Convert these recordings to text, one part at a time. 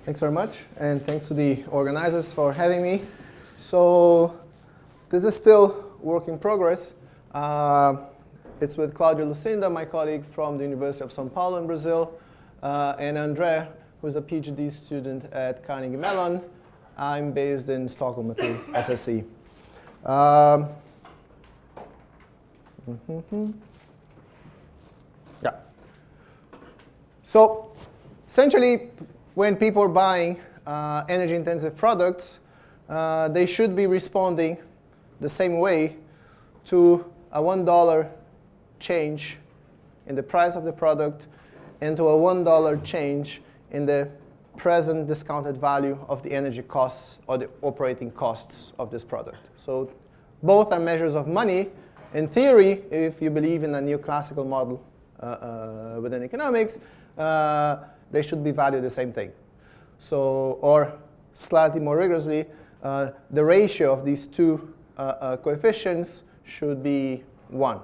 Thanks very much, and thanks to the organizers for having me. So this is still work in progress. It's with Claudio Lucinda, my colleague from the University of São Paulo in Brazil, and André, who is a PhD student at Carnegie Mellon. I'm based in Stockholm at the SSE. Yeah. So essentially, when people are buying energy-intensive products, they should be responding the same way to a $1 change in the price of the product and to a $1 change in the present discounted value of the energy costs or the operating costs of this product. So both are measures of money. In theory, if you believe in a neoclassical model within economics, they should be valued the same thing. So, or slightly more rigorously, the ratio of these two coefficients should be 1.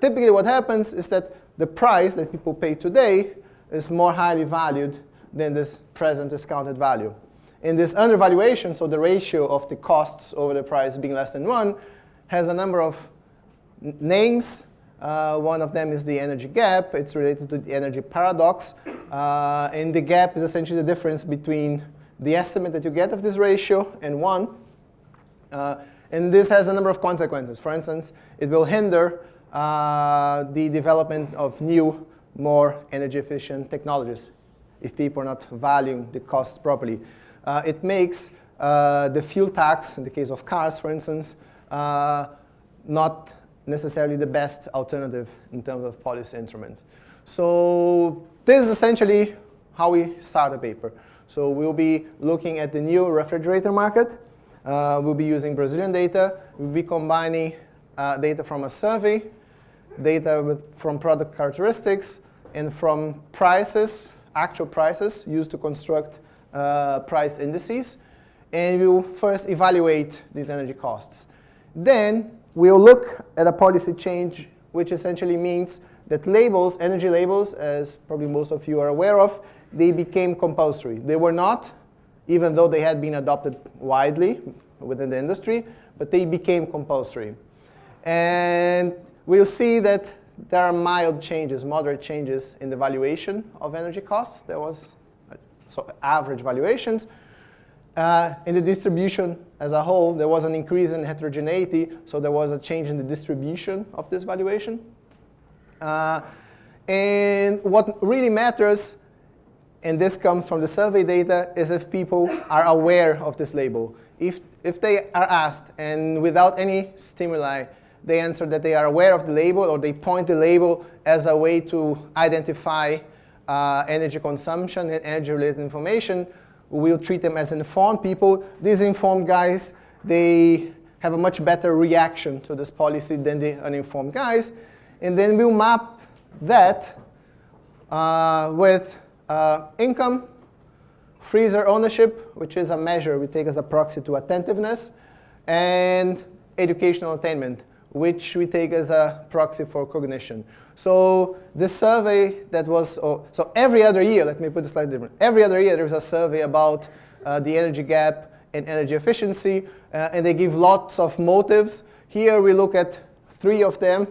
Typically what happens is that the price that people pay today is more highly valued than this present discounted value. In this undervaluation, so the ratio of the costs over the price being less than 1, has a number of names. One of them is the energy gap. It's related to the energy paradox. And the gap is essentially the difference between the estimate that you get of this ratio and 1. And this has a number of consequences. For instance, it will hinder the development of new, more energy-efficient technologies if people are not valuing the costs properly. It makes the fuel tax, in the case of cars, for instance, not necessarily the best alternative in terms of policy instruments. So this is essentially how we start a paper. So we'll be looking at the new refrigerator market. We'll be using Brazilian data. We'll be combining data from a survey, data from product characteristics, and from prices, actual prices used to construct price indices. And we'll first evaluate these energy costs. Then we'll look at a policy change, which essentially means that labels, energy labels, as probably most of you are aware of, they became compulsory. They were not, even though they had been adopted widely within the industry, but they became compulsory. And we'll see that there are mild changes, moderate changes in the valuation of energy costs. There was average valuations. In the distribution as a whole, there was an increase in heterogeneity, so there was a change in the distribution of this valuation. And what really matters, and this comes from the survey data, is if people are aware of this label. If they are asked, and without any stimuli, they answer that they are aware of the label, or they point the label as a way to identify energy consumption and energy-related information, we'll treat them as informed people. These informed guys, they have a much better reaction to this policy than the uninformed guys. And then we'll map that with income, freezer ownership, which is a measure we take as a proxy to attentiveness, and educational attainment, which we take as a proxy for cognition. So this survey that was, so every other year, let me put it slightly different. Every other year there's a survey about the energy gap and energy efficiency, and they give lots of motives. Here we look at 3 of them,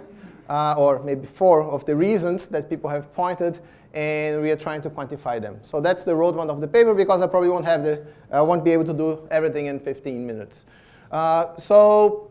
or maybe 4 of the reasons that people have pointed, and we are trying to quantify them. So that's the roadmap of the paper, because I probably won't be able to do everything in 15 minutes. So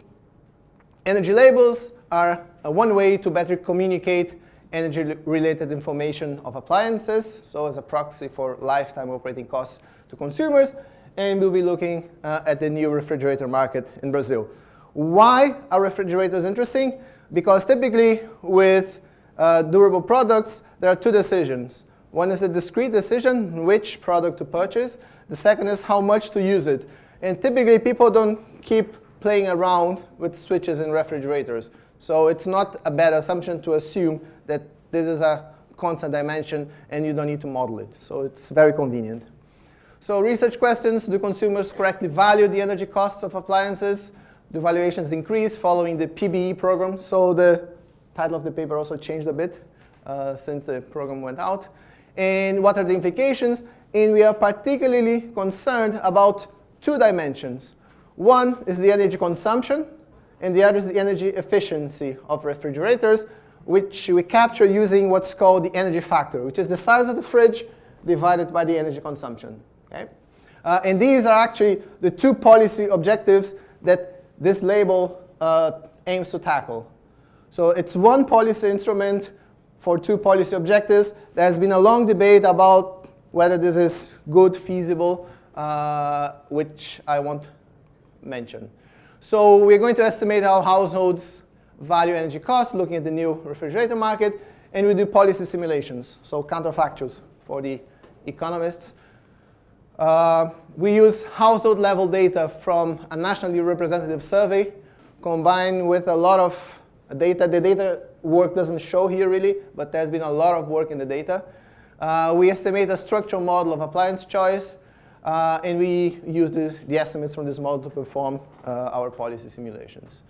energy labels are one way to better communicate energy-related information of appliances, so as a proxy for lifetime operating costs to consumers. And we'll be looking at the new refrigerator market in Brazil. Why are refrigerators interesting? Because typically with durable products, there are 2 decisions. One is a discrete decision, which product to purchase. The second is how much to use it. And typically people don't keep playing around with switches in refrigerators. So it's not a bad assumption to assume that this is a constant dimension and you don't need to model it. So it's very convenient. So research questions: do consumers correctly value the energy costs of appliances? Do valuations increase following the PBE program? So the title of the paper also changed a bit since the program went out. And what are the implications? and we are particularly concerned about two dimensions. One is the energy consumption, and the other is the energy efficiency of refrigerators, which we capture using what's called the energy factor, which is the size of the fridge divided by the energy consumption. Okay? And these are actually the two policy objectives that this label aims to tackle. So it's one policy instrument for two policy objectives. There has been a long debate about whether this is good, feasible, which I won't mention. So we're going to estimate how households value energy costs, looking at the new refrigerator market, and we do policy simulations, so counterfactuals for the economists. We use household level data from a nationally representative survey combined with a lot of data. The data work doesn't show here really, but there's been a lot of work in the data. We estimate a structural model of appliance choice, and we use the estimates from this model to perform our policy simulations.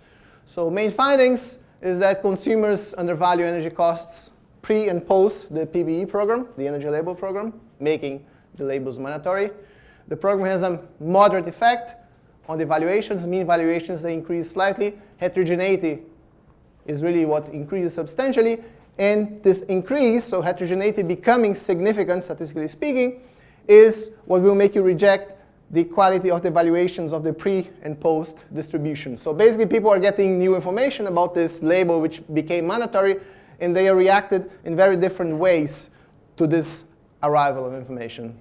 So main findings is that consumers undervalue energy costs pre and post the PBE program, the energy label program, making the labels mandatory. The program has a moderate effect on the valuations. Mean valuations, they increase slightly. Heterogeneity is really what increases substantially. And this increase, so heterogeneity becoming significant, statistically speaking, is what will make you reject the quality of the valuations of the pre and post distribution. So basically, people are getting new information about this label, which became mandatory, and they are reacted in very different ways to this arrival of information.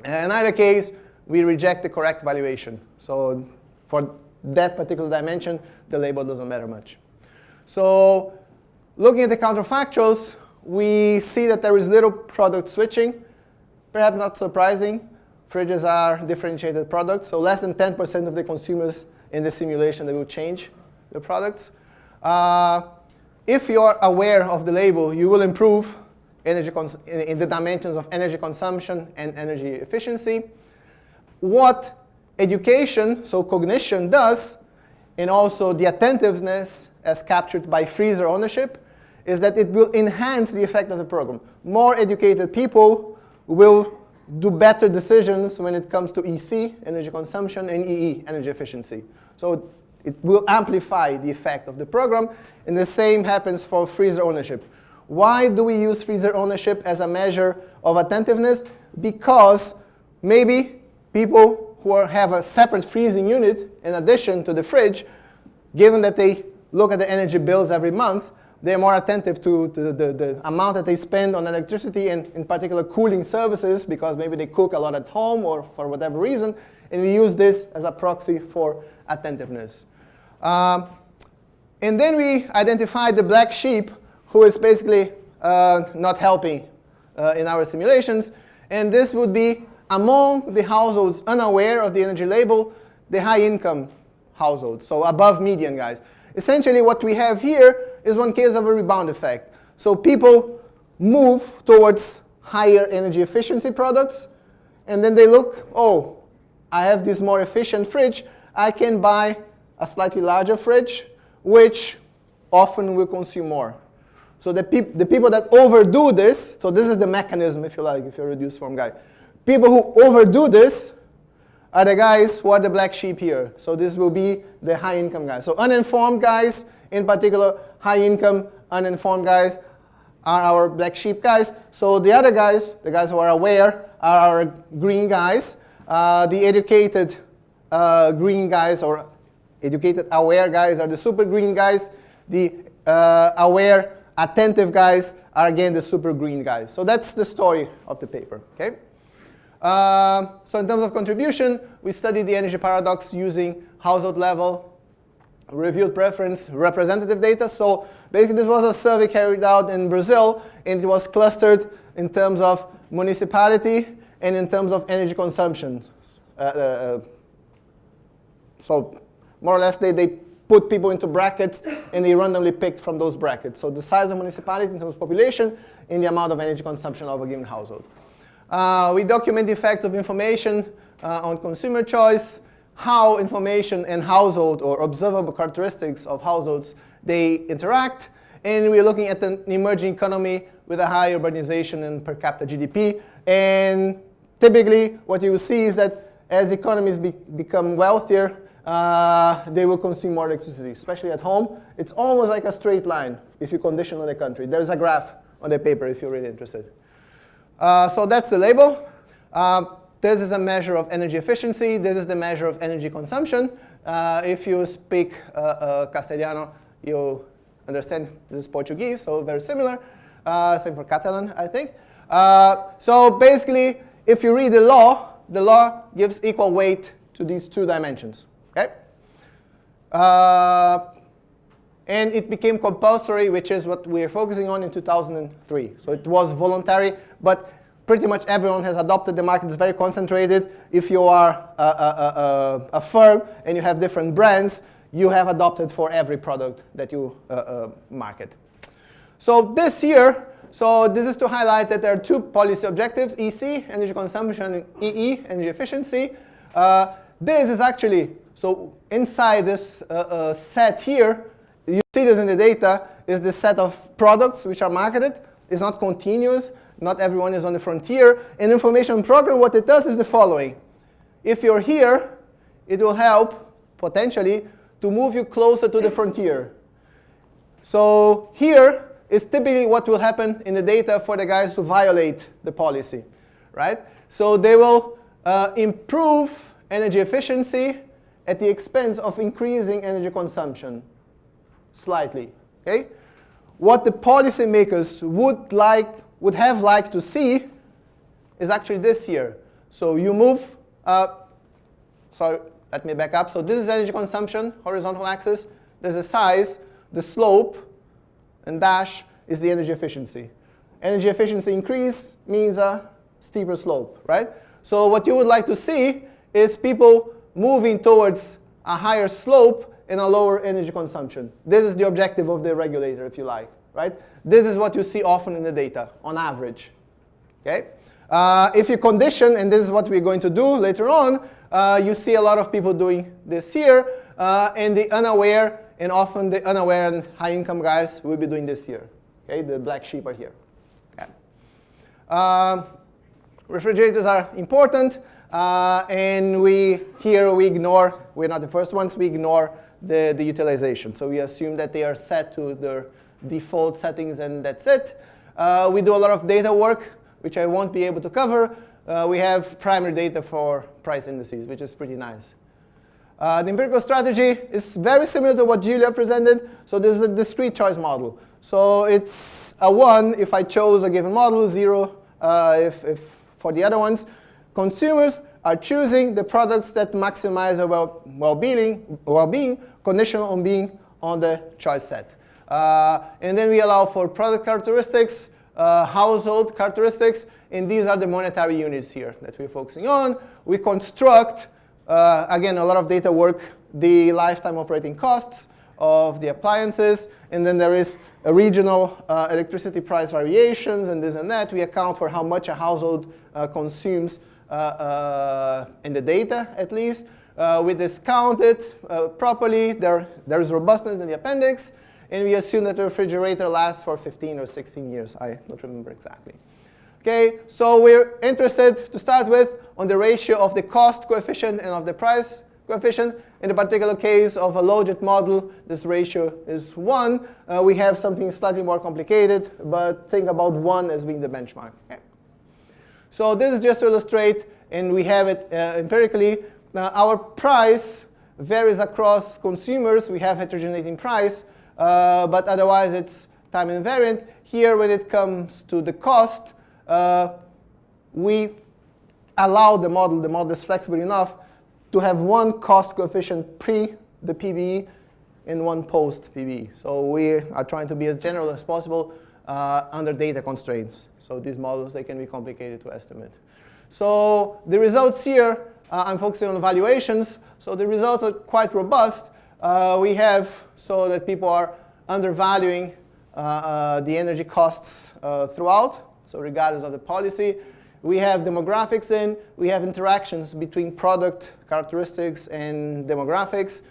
In either case, we reject the correct valuation. So for that particular dimension, the label doesn't matter much. So looking at the counterfactuals, we see that there is little product switching. Perhaps not surprising. Fridges are differentiated products, so less than 10% of the consumers in the simulation they will change the products. If you are aware of the label, you will improve energy in the dimensions of energy consumption and energy efficiency. What education, so cognition, does, and also the attentiveness as captured by freezer ownership, is that it will enhance the effect of the program. More educated people will do better decisions when it comes to EC, energy consumption, and EE, energy efficiency. So it will amplify the effect of the program, and the same happens for freezer ownership. Why do we use freezer ownership as a measure of attentiveness? Because maybe people who have a separate freezing unit in addition to the fridge, given that they look at the energy bills every month, they're more attentive to the amount that they spend on electricity and in particular cooling services, because maybe they cook a lot at home or for whatever reason, and we use this as a proxy for attentiveness. And then we identify the black sheep, who is basically not helping in our simulations, and this would be among the households unaware of the energy label, the high-income households, so above median guys. Essentially what we have here is one case of a rebound effect. So people move towards higher energy efficiency products, and then they look, oh, I have this more efficient fridge, I can buy a slightly larger fridge, which often will consume more. So the people that overdo this, so this is the mechanism, if you like, if you're a reduced form guy. People who overdo this are the guys who are the black sheep here. So this will be the high-income guys. So uninformed guys, in particular, high-income, uninformed guys are our black sheep guys. So the other guys, the guys who are aware, are our green guys. The educated green guys, or educated aware guys, are the super green guys. The aware attentive guys are again the super green guys. So that's the story of the paper. Okay? So in terms of contribution, we studied the energy paradox using household level, reviewed preference, representative data. So basically this was a survey carried out in Brazil, and it was clustered in terms of municipality and in terms of energy consumption. So more or less they put people into brackets, and they randomly picked from those brackets. So the size of municipality in terms of population and the amount of energy consumption of a given household. We document the effects of information on consumer choice, how information and household or observable characteristics of households, they interact. And we're looking at an emerging economy with a high urbanization and per capita GDP. And typically, what you will see is that as economies become wealthier, they will consume more electricity, especially at home. It's almost like a straight line if you condition on the country. There's a graph on the paper if you're really interested. So that's the label. This is a measure of energy efficiency. This is the measure of energy consumption. If you speak Castellano, you'll understand this is Portuguese, so very similar. Same for Catalan, I think. So basically, if you read the law gives equal weight to these two dimensions. Okay? And it became compulsory, which is what we're focusing on in 2003. So it was voluntary, but pretty much everyone has adopted. The market is very concentrated. If you are a firm and you have different brands, you have adopted for every product that you market. So this year, this is to highlight that there are two policy objectives, EC, energy consumption, and EE, energy efficiency. This is actually, so inside this set here, you see this in the data, is the set of products which are marketed. It's not continuous. Not everyone is on the frontier. In information program, what it does is the following. If you're here, it will help, potentially, to move you closer to the frontier. So here is typically what will happen in the data for the guys who violate the policy, right? So they will improve energy efficiency at the expense of increasing energy consumption slightly, okay? What the policymakers would have liked to see is actually this here. So you move, sorry, let me back up. So this is energy consumption, horizontal axis. There's the size, the slope, and dash is the energy efficiency. Energy efficiency increase means a steeper slope, right? So what you would like to see is people moving towards a higher slope and a lower energy consumption. This is the objective of the regulator, if you like, right? This is what you see often in the data, on average, okay? If you condition, and this is what we're going to do later on, you see a lot of people doing this here, and the unaware, and often the unaware and high-income guys will be doing this here, okay? The black sheep are here, okay? Refrigerators are important, and here we ignore, we're not the first ones, we ignore the utilization. So we assume that they are set to their default settings and that's it. We do a lot of data work, which I won't be able to cover. We have primary data for price indices, which is pretty nice. The empirical strategy is very similar to what Julia presented. So this is a discrete choice model. So it's a 1 if I chose a given model, 0 if for the other ones. Consumers are choosing the products that maximize their well-being, conditional on being on the choice set. And then we allow for product characteristics, household characteristics, and these are the monetary units here that we're focusing on. We construct, again, a lot of data work, the lifetime operating costs of the appliances, and then there is a regional electricity price variations and this and that. We account for how much a household consumes in the data, at least. We discount it properly. There is robustness in the appendix. And we assume that the refrigerator lasts for 15 or 16 years. I don't remember exactly. Okay, so we're interested to start with on the ratio of the cost coefficient and of the price coefficient. In the particular case of a logit model, this ratio is 1. We have something slightly more complicated, but think about 1 as being the benchmark. Okay. So this is just to illustrate, and we have it empirically. Now, our price varies across consumers. We have heterogeneity in price, but otherwise it's time invariant. Here, when it comes to the cost, we allow the model is flexible enough to have one cost coefficient pre the PBE and one post PBE. So we are trying to be as general as possible under data constraints. So these models, they can be complicated to estimate. So the results here, I'm focusing on valuations. So the results are quite robust. We have so that people are undervaluing the energy costs throughout, so regardless of the policy. We have demographics in. We have interactions between product characteristics and demographics.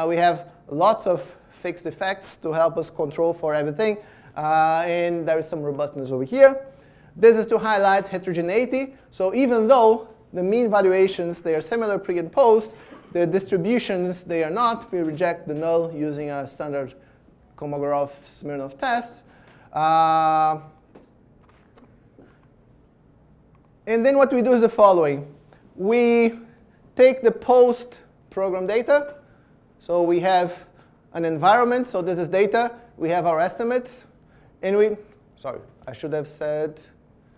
We have lots of fixed effects to help us control for everything. And there is some robustness over here. This is to highlight heterogeneity. So even though the mean valuations, they are similar pre and post, the distributions, they are not. We reject the null using a standard Kolmogorov-Smirnov test. And then what we do is the following. We take the post program data. So we have an environment. So this is data. We have our estimates. And we, sorry, I should have said,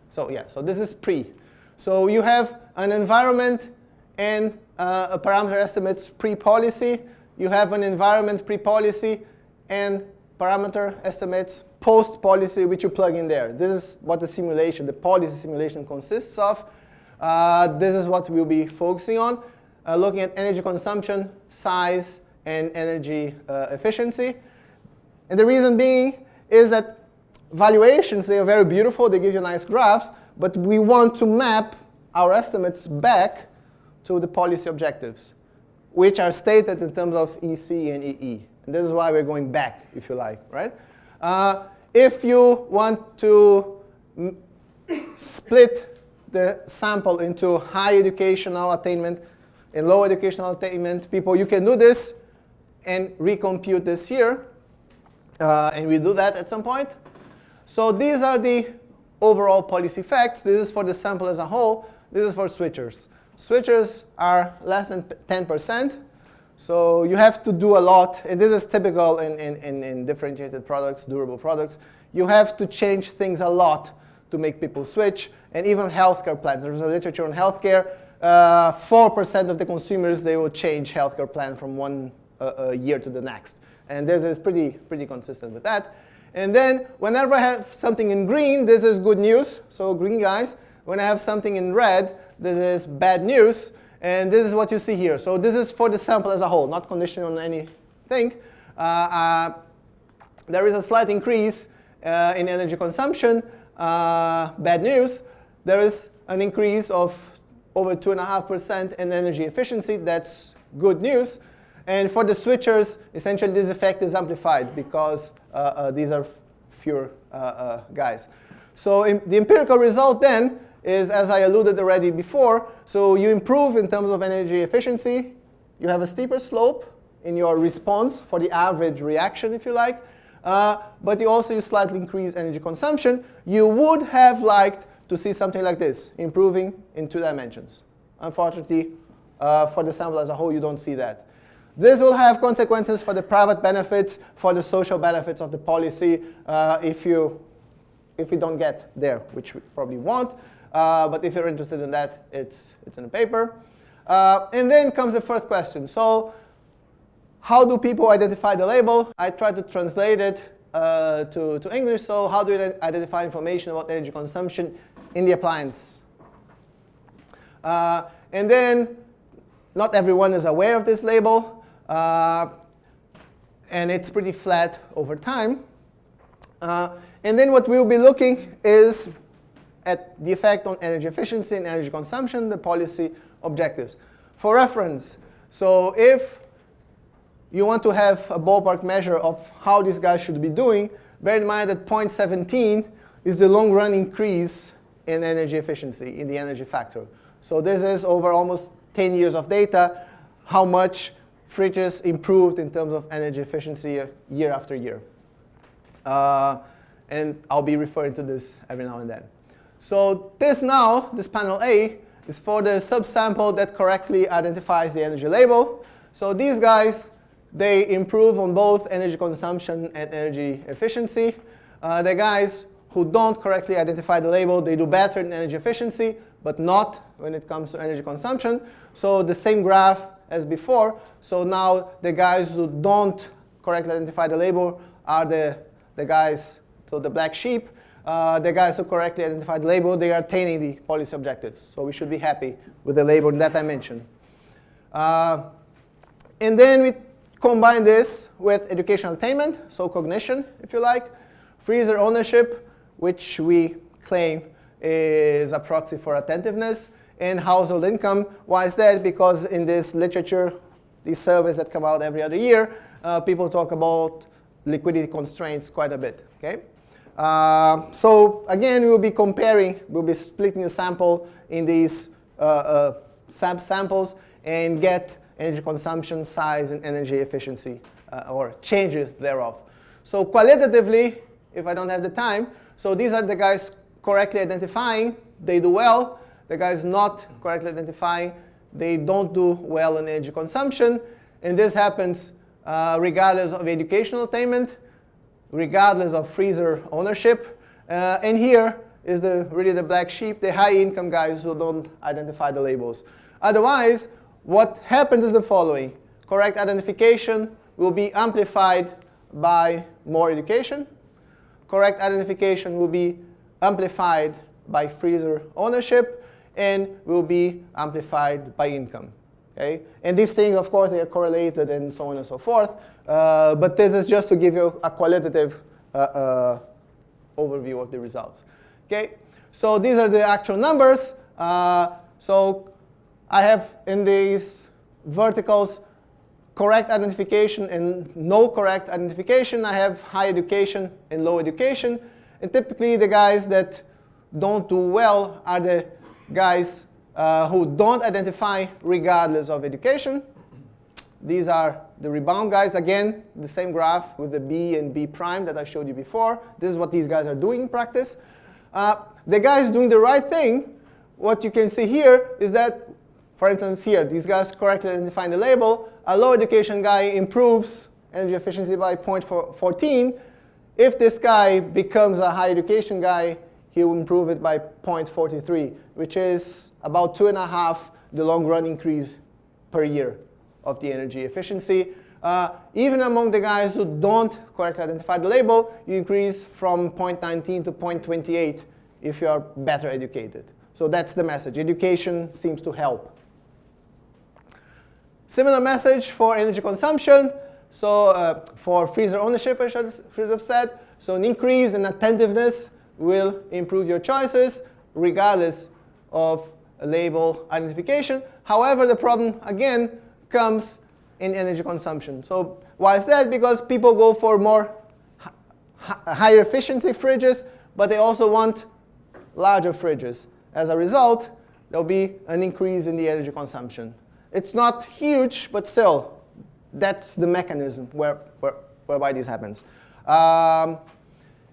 so yeah, so this is pre. So you have an environment and a parameter estimates pre-policy. You have an environment pre-policy and parameter estimates post-policy, which you plug in there. This is what the simulation, the policy simulation consists of. This is what we'll be focusing on, looking at energy consumption, size, and energy efficiency. And the reason being is that valuations, they are very beautiful. They give you nice graphs. But we want to map our estimates back to the policy objectives, which are stated in terms of EC and EE. And this is why we're going back, if you like, right? If you want to split the sample into high educational attainment and low educational attainment people, you can do this and recompute this here. And we do that at some point. So these are the overall policy facts. This is for the sample as a whole. This is for switchers. Switchers are less than 10%. So you have to do a lot. And this is typical in differentiated products, durable products. You have to change things a lot to make people switch. And even healthcare plans. There's a literature on healthcare. 4% of the consumers, they will change healthcare plan from one year to the next. And this is pretty consistent with that. And then whenever I have something in green, this is good news. So green guys. When I have something in red, this is bad news. And this is what you see here. So this is for the sample as a whole, not conditional on anything. There is a slight increase in energy consumption. Bad news. There is an increase of over 2.5% in energy efficiency. That's good news. And for the switchers, essentially this effect is amplified because these are fewer guys. So the empirical result then is, as I alluded already before, so you improve in terms of energy efficiency. You have a steeper slope in your response for the average reaction, if you like. But you slightly increase energy consumption. You would have liked to see something like this, improving in 2 dimensions. Unfortunately, for the sample as a whole, you don't see that. This will have consequences for the private benefits, for the social benefits of the policy, if you don't get there, which we probably won't. But if you're interested in that, it's in the paper. And then comes the first question. So how do people identify the label? I tried to translate it to English. So how do you identify information about energy consumption in the appliance? And then not everyone is aware of this label. And it's pretty flat over time. And then what we'll be looking is at the effect on energy efficiency and energy consumption, the policy objectives. For reference, so if you want to have a ballpark measure of how these guys should be doing, bear in mind that 0.17 is the long-run increase in energy efficiency, in the energy factor. So this is over almost 10 years of data, how much fridges improved in terms of energy efficiency year after year. And I'll be referring to this every now and then. So this panel A, is for the subsample that correctly identifies the energy label. So these guys, they improve on both energy consumption and energy efficiency. The guys who don't correctly identify the label, they do better in energy efficiency, but not when it comes to energy consumption. So the same graph as before. So now the guys who don't correctly identify the label are the guys, so the black sheep. The guys who correctly identify the label, they are attaining the policy objectives. So we should be happy with the label in that dimension. And then we combine this with educational attainment, so cognition, if you like. Freezer ownership, which we claim is a proxy for attentiveness. And household income. Why is that? Because in this literature, these surveys that come out every other year, people talk about liquidity constraints quite a bit. Okay? So again, we'll be comparing, we'll be splitting the sample in these sub-samples and get energy consumption, size, and energy efficiency, or changes thereof. So qualitatively, if I don't have the time, so these are the guys correctly identifying, they do well. The guys not correctly identifying, they don't do well in energy consumption. And this happens regardless of educational attainment, regardless of freezer ownership. And here is really the black sheep, the high income guys who don't identify the labels. Otherwise, what happens is the following. Correct identification will be amplified by more education. Correct identification will be amplified by freezer ownership and will be amplified by income. Okay? And these things, of course, they are correlated and so on and so forth. But this is just to give you a qualitative overview of the results. Okay? So these are the actual numbers. So I have in these verticals correct identification and no correct identification. I have high education and low education. And typically the guys that don't do well are the guys who don't identify regardless of education. These are the rebound guys. Again, the same graph with the B and B prime that I showed you before. This is what these guys are doing in practice. The guys doing the right thing, what you can see here is that, for instance here, these guys correctly identifying the label. A low education guy improves energy efficiency by 0.14. If this guy becomes a high education guy, he will improve it by 0.43, which is about 2.5 the long run increase per year of the energy efficiency. Even among the guys who don't correctly identify the label, you increase from 0.19 to 0.28 if you are better educated. So that's the message. Education seems to help. Similar message for energy consumption. So for freezer ownership, I should have said. So an increase in attentiveness will improve your choices regardless of label identification. However, the problem, again, comes in energy consumption. So why is that? Because people go for more higher efficiency fridges, but they also want larger fridges. As a result, there'll be an increase in the energy consumption. It's not huge, but still, that's the mechanism whereby this happens.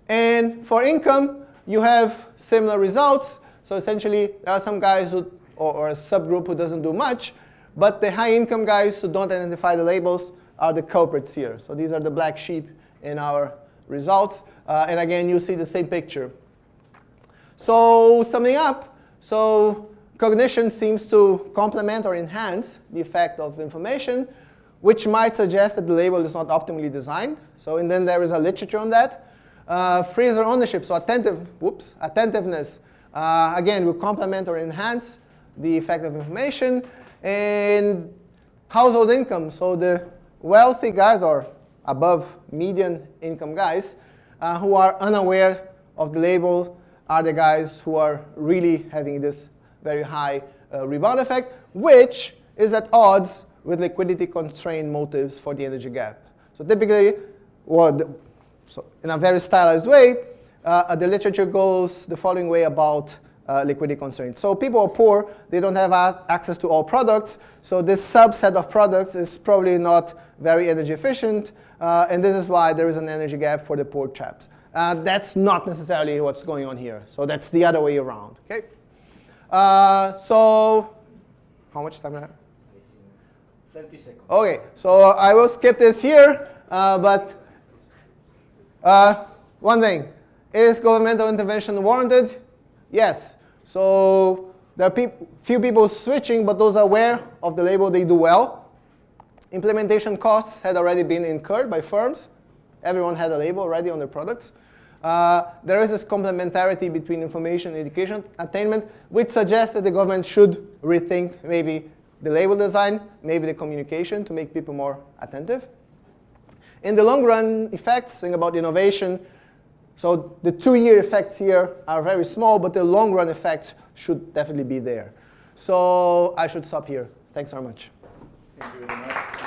And for income, you have similar results. So essentially, there are some guys who, or a subgroup who doesn't do much, but the high income guys who don't identify the labels are the culprits here. So these are the black sheep in our results. And again, you see the same picture. So summing up, so cognition seems to complement or enhance the effect of information, which might suggest that the label is not optimally designed. So and then there is a literature on that. Freezer ownership, so attentiveness, again, will complement or enhance the effect of information. And household income, so the wealthy guys or above median income guys who are unaware of the label are the guys who are really having this very high rebound effect, which is at odds with liquidity constraint motives for the energy gap. So typically, so in a very stylized way, the literature goes the following way about liquidity constraints. So people are poor, they don't have access to all products, so this subset of products is probably not very energy efficient, and this is why there is an energy gap for the poor chaps. That's not necessarily what's going on here, so that's the other way around. Okay? So, how much time do I have? 30 seconds. Okay, so I will skip this here, but one thing, is governmental intervention warranted? Yes. So there are few people switching, but those aware of the label, they do well. Implementation costs had already been incurred by firms. Everyone had a label already on their products. There is this complementarity between information and education attainment, which suggests that the government should rethink maybe the label design, maybe the communication to make people more attentive. In the long run effects, think about innovation. So the 2-year effects here are very small, but the long run effects should definitely be there. So I should stop here. Thanks very much. Thank you very much.